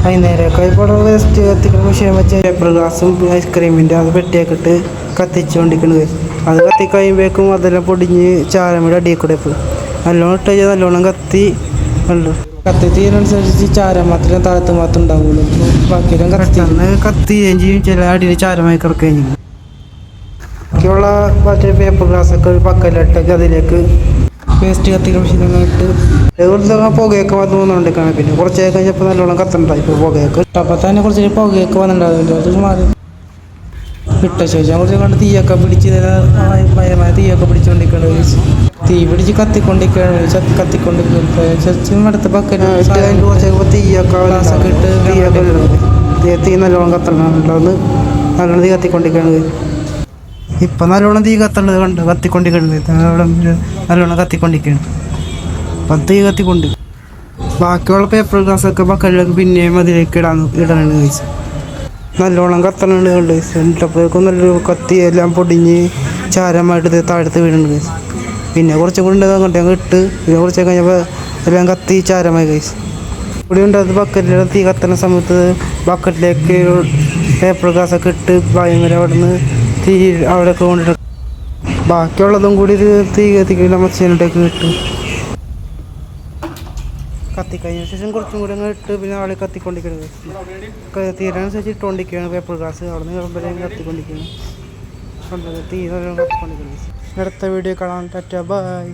വൈകുന്നേരമൊക്കെ ഇപ്പോൾ വേസ്റ്റ് കത്തിക്കുന്ന വിഷയം വെച്ച് പേപ്പർ ഗ്ലാസും ഐസ്ക്രീമിൻ്റെ അത് പെട്ടിയൊക്കെ ഇട്ട് കത്തിച്ചുകൊണ്ടിരിക്കുന്നത്. അത് കത്തിക്കഴിയുമ്പോഴേക്കും അതെല്ലാം പൊടിഞ്ഞ് ചാരമ്മയുടെ അടിയിൽ കൂടെ പോയി നല്ലോണം ഇട്ട് കഴിഞ്ഞാൽ നല്ലോണം കത്തി ഉണ്ട്. കത്തി തീരുന്നതനുസരിച്ച് ചാരം മാത്രമേ താഴത്ത് മാത്രം ഉണ്ടാവുള്ളൂ. ബാക്കിയെല്ലാം കറക്റ്റ് കത്തിയും ചെയ്യും. ചില അടിയിൽ ചാരമായി കിടക്കുകയും ചെയ്യും. ബാക്കിയുള്ള മറ്റേ പേപ്പർ ഗ്ലാസ്സൊക്കെ ഒരു പക്കലിട്ടൊക്കെ അതിലേക്ക് വേസ്റ്റ് കത്തിക്കുന്ന മെഷീനൊക്കെ ഇട്ട് ഇവിടുത്തെ പുകയൊക്കെ വന്ന് വന്നുകൊണ്ടിരിക്കണം. പിന്നെ കുറച്ചൊക്കെ കഴിഞ്ഞപ്പോൾ നല്ലോണം കത്തുണ്ടായി. ഇപ്പോൾ പുകയൊക്കെ ഇട്ടപ്പോൾ തന്നെ കുറച്ച് പുകയൊക്കെ വന്നിട്ടുണ്ടാവില്ല. അത് മാറി ഇട്ട ശേഷം കുറച്ച് കണ്ട് തീയൊക്കെ പിടിച്ച് ഭയമായ തീയൊക്കെ പിടിച്ചുകൊണ്ടിരിക്കുകയാണ്. തീ പിടിച്ച് കത്തിക്കൊണ്ടിരിക്കുകയാണ്. കത്തിക്കൊണ്ടിരിക്കുകയാണ് അടുത്ത പക്കല് കുറച്ചൊക്കെ തീയൊക്കെ ഗ്ലാസ്സൊക്കെ ഇട്ട് തീയൊക്കെ തീ നല്ലോണം കത്തണുണ്ടോന്ന് നല്ലോണം തീ കത്തിക്കൊണ്ടിരിക്കുകയാണ്. ഇപ്പം നല്ലോണം തീ കത്തുള്ളത് കണ്ട് കത്തിക്കൊണ്ടിരിക്കുന്നത് നല്ലോണം കത്തിക്കൊണ്ടിരിക്കുകയാണ്. അപ്പം തീ കത്തിക്കൊണ്ട് ബാക്കിയുള്ള പേപ്പർ ഗ്ലാസ്സൊക്കെ ബക്കറ്റിലേക്ക് പിന്നെയും അതിലേക്ക് ഇടാനാണ് കഴിച്ച് നല്ലോണം കത്തണുണ്ട് കണ്ട് ഇട്ടപ്പോഴേക്കും നല്ലൊരു കത്തി എല്ലാം പൊടിഞ്ഞ് ചാരമായിട്ട് താഴത്ത് വീഴുന്നുണ്ട് കഴിച്ച്. പിന്നെ കുറച്ചും കൂടി അങ്ങോട്ട് ഞങ്ങൾ ഇട്ട് പിന്നെ കുറച്ചൊക്കെ കഴിഞ്ഞപ്പോൾ എല്ലാം കത്തി ചാരമായി കഴിച്ച് ഇവിടെ ഉണ്ട്. അത് ബക്കറ്റിൽ തീ കത്തുന്ന സമയത്ത് ബക്കറ്റിലേക്ക് പേപ്പർ ഗ്ലാസ്സൊക്കെ ഇട്ട് ഭയങ്കര അവിടെ നിന്ന് തീ അവിടെയൊക്കെ കൊണ്ടിട്ട് ബാക്കിയുള്ളതും കൂടി ഇത് തീ കത്തിക്കുന്ന മച്ചേനോട്ടേക്ക് ഇട്ട് കത്തിക്കഴിഞ്ഞ ശേഷം കുറച്ചും കൂടി അങ്ങ് ഇട്ട് പിന്നെ ആളെ കത്തിക്കൊണ്ടിരിക്കുന്നത് തീരാനുസരിച്ച് ഇട്ടുകൊണ്ടിരിക്കുകയാണ്. പേപ്പർ ഗ്ലാസ് അവിടെ നിന്ന് കിളമ്പരം കത്തിക്കൊണ്ടിരിക്കുകയാണ്. തീ നല്ലോണം കത്തിക്കൊണ്ടിരിക്കുന്നത്. അടുത്ത വീഡിയോ കാണാൻ ടാറ്റാ ബൈ.